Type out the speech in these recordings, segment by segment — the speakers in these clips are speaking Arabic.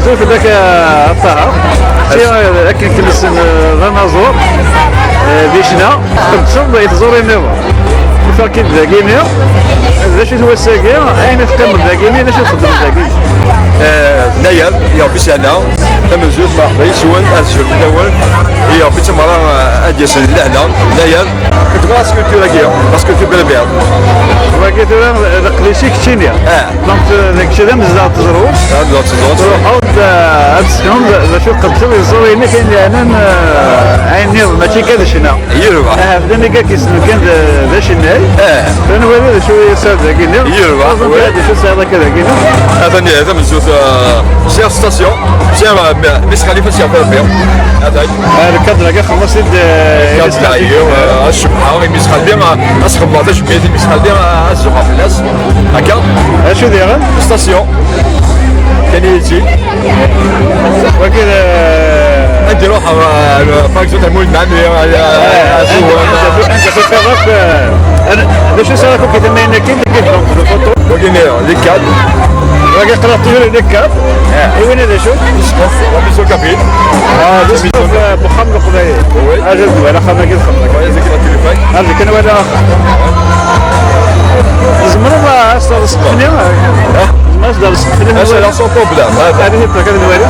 زوج ذاك الطاعة لكن كنس رنازور ديشنا تصور يتزور النوم فاكيد ذاكيني لاش هو الساقي عين تقمر ذاكيني لاش تخدم ذاكي نايا يا بسنا تم زوج ما يسون ازجر الاول هي بتمرة اديس اللعنة نايا كتبغى سكولتور كيا سكولتور بالبيض وكيت القليشي كتشينيا دونك داك الشيء هذا مزال تزروش تروحوا تسكنوا باش يقدروا يزوروا هنا كاين يعني عيني ماشي كذا شنا يربح بدنا كاع كيسمو كان باش ناي فانا ولي شويه صار كاين يربح هذا شو صار كذا كاين هذا من زوج سير ستاسيون سير مش خليفه سير بالبيض هذا الكادر كاع خلص كادر ايوا الشبحه مش خلينا اسخب ما باش بيتي مش خلينا الزقه في الناس هكا شو داير ستاسيون كان يجي وكذا انت روح فاكزو تمول معنا انت في الطرف انا باش نسالكم كي تمينا كي تلقيتهم في الفوتو وكاين لي كاد راك قرات لي كاب وين هذا شوف يسقف ومسو كابين يسقف محمد قبيل اجل ولا خمك الخمك ويا زكي التليفون هذيك انا ولا اخر زمروا ما اصلا سقفني ما اصدر سقفني اش لا سو بروبليم هذه هي كذا نوالي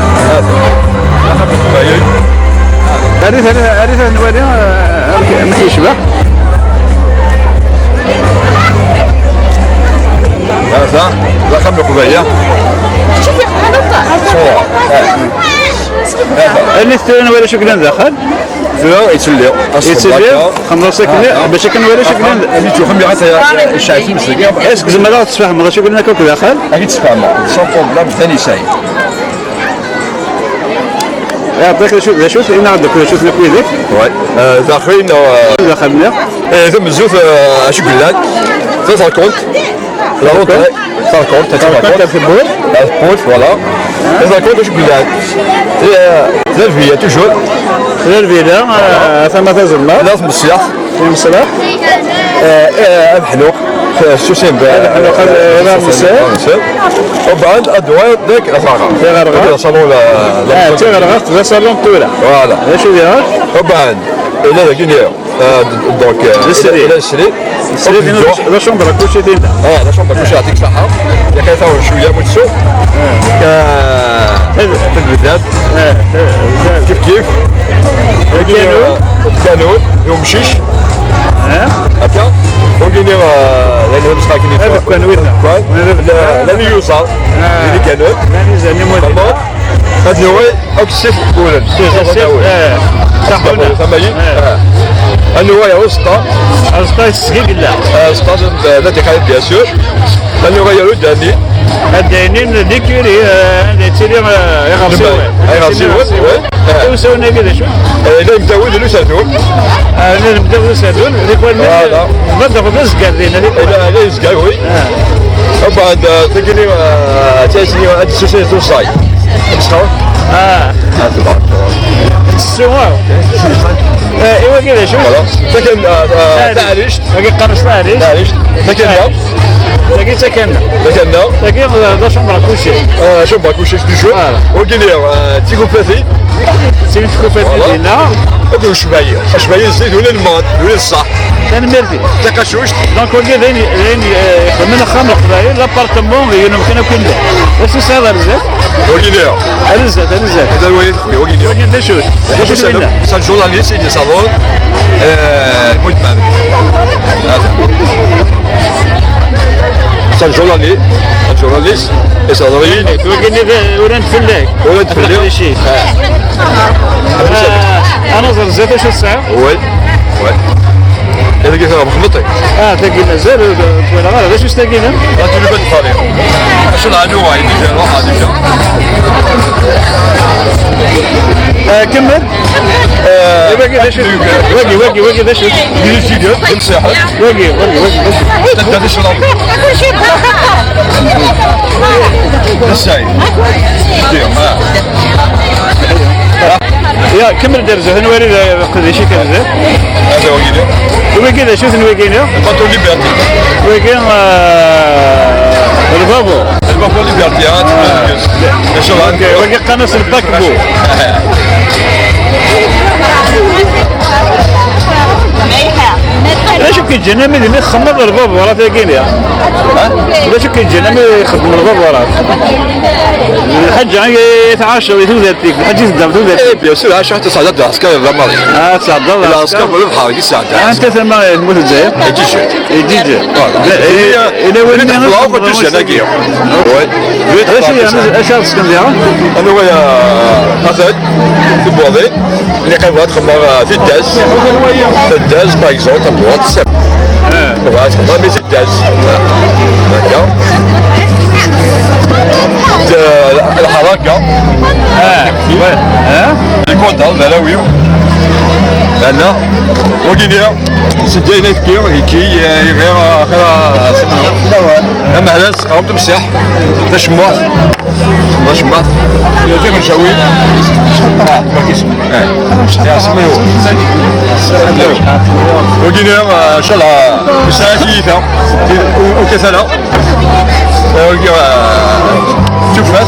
هذه نوالي ما يشبه هذا لا خمر قبيله شوفي هذا اللي سترينا ولا شكلنا داخل لا يتسلي خمر ساكنه باش كان ولا شكلنا اللي تفهم حتى الشايفين مسكين اسك زعما لا تفهم هذا شكلنا كوك داخل اكيد تفهم سو بروبليم ثاني شيء يعطيك شوف هنا عندك شوف لك ويدك وي داخلين دخلنا ثم الزوف شكلان ثلاثة كونت لا روت ثلاثة كونت ثلاثة في البول كونت فوالا ثلاثة كونت شكلان ثلاث فيا توجور الفيلا ثم تزرنا لازم السياح في مصلح الحلوق السوسين هذا مساء وبعد الادوار ذاك الغرغر غرغر صالون لا تغرغر في صالون طوله فوالا شو داير وبعد الى ذاك دونك الى السرير لا شومبر كلشي ديالنا لا شومبر كلشي يعطيك الصحه يا كيثاور شويه متسو في البلدان كيف كيف كانون يوم شيش هكا وكاين لان مش ساكنين هذا كان ويدنا لا يوصل اللي كانون هذا هو اكسيف كولن صحونا سمعين النوايا وسطى السطاي السقيق لا وسطى لا تخيل بيان سور النوايا الداني الدينين ديكيري تيري يغرسيوه وسوينا كذا شو لا مزود له سادون نبداو سادون فوالا نبداو بالزكار ديالنا لا يزكار وي وبعد تقني تاسني هاد السوسيه توصاي تسخر تبارك السوار ايوا كذا شو سكن تعريش باقي قرص تعريش سكن يوم باقي سكننا سكن باقي شومبر كلشي شومبر كلشي دو وكاين تيكو بلاثي تيكو بلاثي ديالنا ودو شبايه الزيت ولا الماء ولا الصح ثاني ميرتي تقشوش دونك وكذا من خمر قبايل لابارتمون يمكن كله بس هذا رزق وكاين رزق هذا الوالد وكاين دا شوت سان جورناليست اللي صالون مدمن سان جورناليست يصادرين وكاين ورانت فلاك ولد فلاك شي انا زرزت شو الساعه وي هذا كيف مخلطي تلاقينا زر ولا غير واش تلاقينا لا تلبد الطريق شنو عنده واحد يجي روح هذيك كمل واقي باش دير الفيديو يمسحها واقي تدي شراب الساي دير يا كمل درزه هنا وري قديش كان هذا هو كذا شوف وين الباتو ليبرتي وين الفابو المفروض ليبرتيات باقي قناص الباكبو. ليش كيجينا ملي يخمر الباب ورا تاكينيا؟ ليش كيجينا ملي يخدم الباب ورا؟ الحج يتعاشى ويثوثاتيك، الحج يصدم ثوثاتيك. اي بيان سور حتى سعدات العسكر الرمادي. تصدق العسكر كلهم حاولوا يساعدوا. انت ثم الموت الجزائر؟ يجي. إلى وين نطلعوا قداش هنا كيا. اش هاد اسكندريه؟ انا ويا اسد في بوضي اللي كان تخمر في الداز. الداز باغ اكزومبل تبغى تسب. تبغى تخمر مي الداز. الحركه. الكونتال بلاوي. انا وكينيا سجينا كير كي غير اخر اما هذا قمت بصح تشمع يجي نشوي ما كيسمع يا سميو وكينيا ان شاء الله مساجيته وكسلا شوفات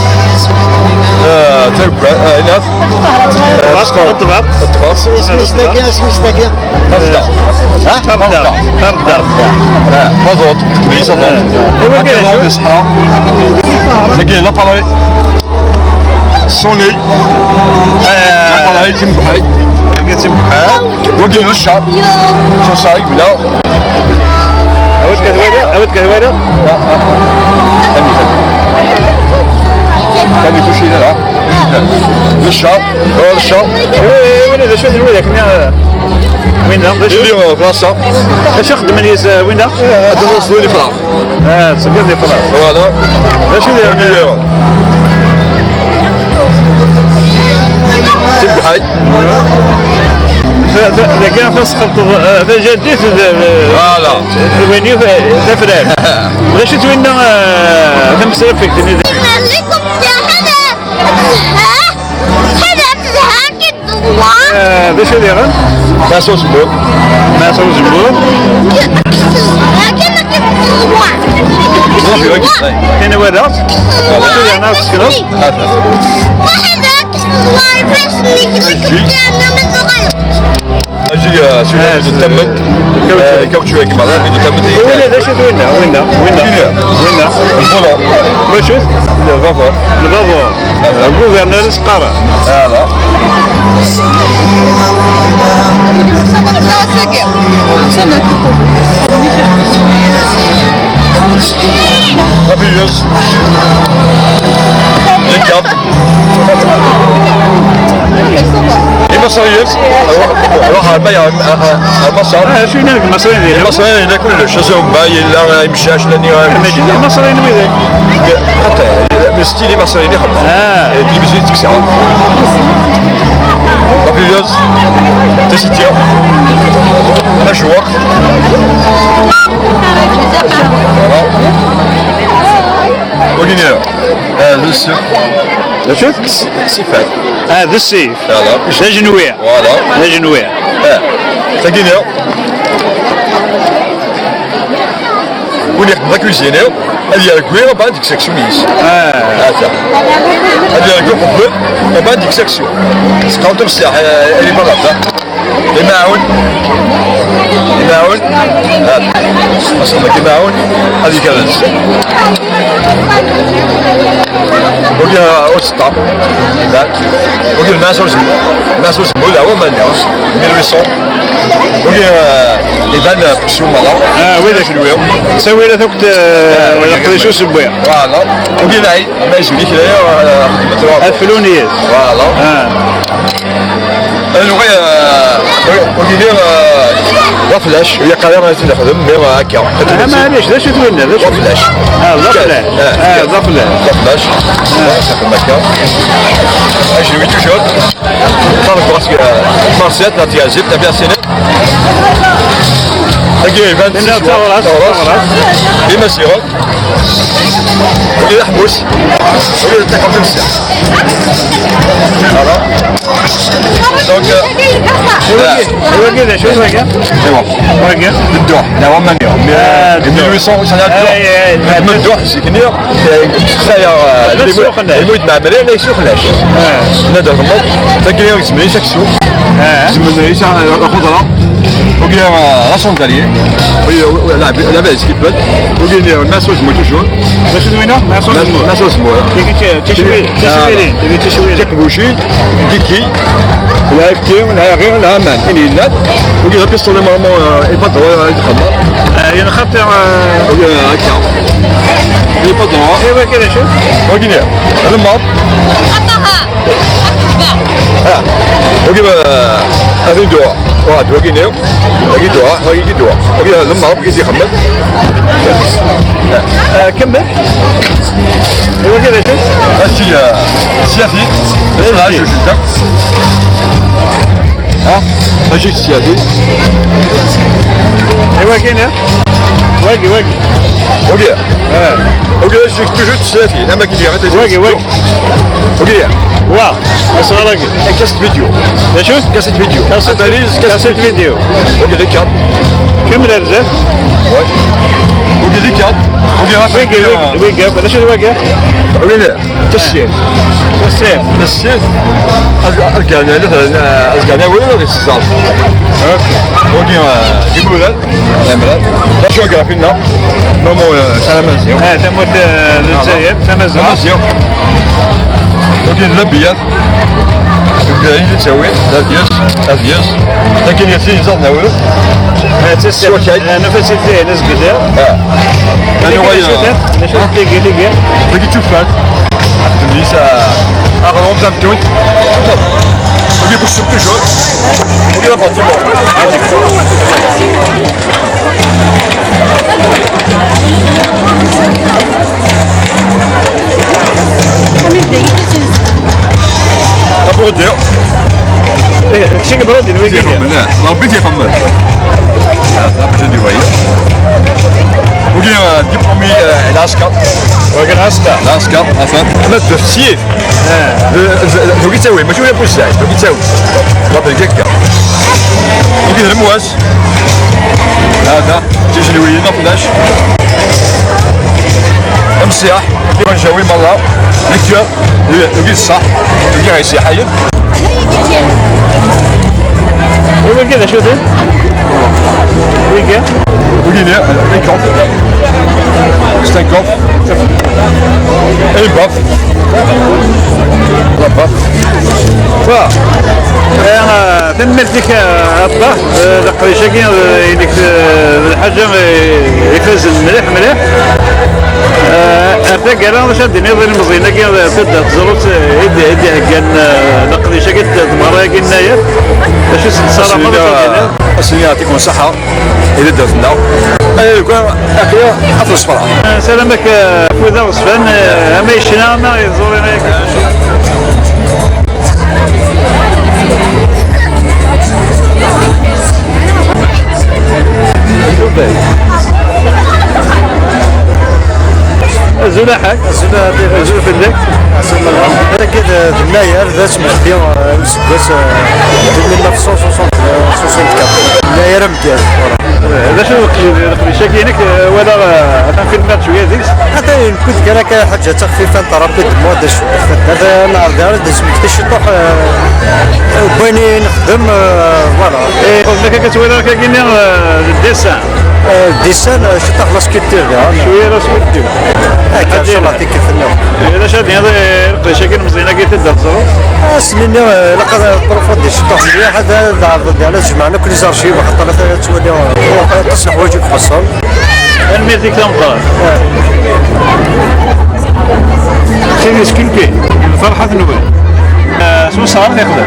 تبقى هنا الطباس مستقيم مضغوط مضغوط الصحراء لكن لاباري صوني لاباري تنبحي وكاين الشعب صايب لا عاود كهواده كان يخشي لها للشعب هو الشعب وين هذا شو الولاك وين ده؟ اللي فرنسا اش يخدم الناس وين ده؟ تدرسوا لي فراغ تسكر لي خلاص فوالا اش اللي تبحي إذا كان فسخت هذا جديد فوالا وين تفرق علاش توينا ثم سبب فيك لكم يا حدا تزهق الدوار باش اللي غن ما صوص بو ما صوص جمهور كأنك الدوار روحي وجه هنا ورات شو ناس كده وحدك الدوار باش نكتب كأنه من صغير اجي شو تمت كوتشو كيما هذا اللي تمت وين هذا شو وين الفولون باش شوف الفافور الغوفرنور سقارة هذا رابيوس الكاب المصريين روح البيع المصر شو هناك المصريين ذي المصريين هنا كلش شازهم باين لا يمشاش لاني المصريين وين حتى ستيلي مصريين يخدموا تلفزيون تكسر رابيوس تسيتيا مشوق وكينيا هذا السيف شوف سيفات هذا السيف هذا لا جنوية فوالا لا جنوية تاكينيا وين يخدم لا كوزينيا هذه الكوير بعد ديك سيكسيونيس هذا هذه الكوير قبل وبعد ديك سيكسيون سقاوت بصح اللي برا الماعون هذا اصلا الماعون هذه كانت وكا وسطا وكا الناس ولا هو ما الناس 1800 وكا يبان بشو مرة وين ذاك الويو سوي له ثوكت ولا قريشو سبويا فوالا وكا نعي ما يجيك ليا الفلونيات فوالا وكيدير وفلاش هي قريبة تخدم مي هكا معليش لا شو تقولنا وفلاش وفلاش تخدم هكا اجي وي توجور طالب باسكو مارسيت لا تيازيب تبيع سيني هكا يبان ثورات ديما سيغط ولي يحبس ولي يتحكم في الساعة فوالا دونك ايوا كذا شو الواقع؟ ايوا الدوح لا هو من يوم 1800 سنة الدوح من الدوح سيكنير خايا الموت مع مريم لا يسوخلاش نادر غمض تاكيا يسمي شاك سوق يسمي يسمي الخضرة وكاين راسون داليي لا باس كيفاش وكاين الماسوس مو توجور باش زوينه؟ ماسوس مو تشويه جاك بوشي كيكي لا كي ولا غير لا مان اني لا وكاين بيستولي مامون يفضل يتخمر يعني خاطر وكاين هكا يفضل ايوا كذا شوف وكاين الماط وكاين هذين دواء واحد وكاين وكاين دواء وكاين دواء وكاين الماط كيزي يخمر كمل ايوا كذا شوف هادشي سياسي لا شو شفتك ماشي سياسي ايوا كاين واقي وكاين وكاين شي توجور سياسي انا كي واقي وكاين واه صغيرك كاسيت فيديو شوف كاسيت فيديو كاسيت فيديو وكاين لي كارت كمل الرزاق وكاين لي كارت ويقف هذا شو الواقع؟ وكاين تسير تسير كان كان وين ولا الصاد وكاين ديبولات نمرات لا شو كان فينا نومو سلامازيو تموت الجزائر سلامازيو وكاين اللبيات وكاين اللي تسوي افياس لكن ياسين زاد ناولو سوا شاي نفس الزي ناس قدام انا ويا شو تلقى تلقى تشوفات ليس اغلب زمتون وكاين بوش توجور وكاين باتيمون بروديو شنو برودي لا ربي تيفهم لا دي ويا وكاين ديبلومي العسكر وكان عسكر العسكر افهم انا الدوسيي دوك يساوي ماشي ولا بوساي دوك يساوي واضح هكا وكاين المواس هذا تيجلويين فلاش امسياح كيما نجاوي مرة ليكتور وكاين الصح وكاين غيسي حايد ايوا كذا شو ده؟ ويقف وكاين ريكوف ستانكوف اي باف لا باف انا تمت ديك الطه دقيقه كاين ديك الحاجه يفاز مليح ارتاق انا شاد نظري مزينه كاين تبدا تزرط يدي كان نقضي شكل مرة كنايا باش الصراحه السنين يعطيكم الصحه اذا درت لنا كان اخيرا اطلع صفرا سلامك فوذا وصفان ما يشنا ما يزورنا زلاحك زول في الدك هذا كده دناير ذات مخديم سباس 1964 دناير مكياج هذا شنو القضيه شاكينك ولا تنفيلمات شويه زيك هذا كنت كراك حاجه تخفيفا تربي المواد شويه هذا نهار دار دازم تشطح باني نخدم فوالا قلنا كتولي كاين الديسان الديسان شطح لا سكولتور شويه لا سكولتور هكا ان شاء الله يعطيك الفنان اذا شاد هذا القضيه كاين مزيانه كي تدخلوا سنين لقد بروفود دي شطح مليح هذا على جمعنا كل زارشيف وحط لها تولي تصلح وجهك خاصه الميرتيك تنقار سيدي سكنكي فرحة نوبل شنو صار ياخذها؟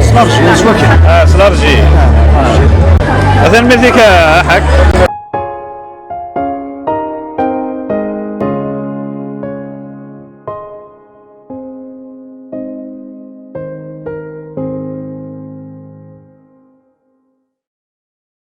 سلارجي سلارجي هذا الميرتيك حق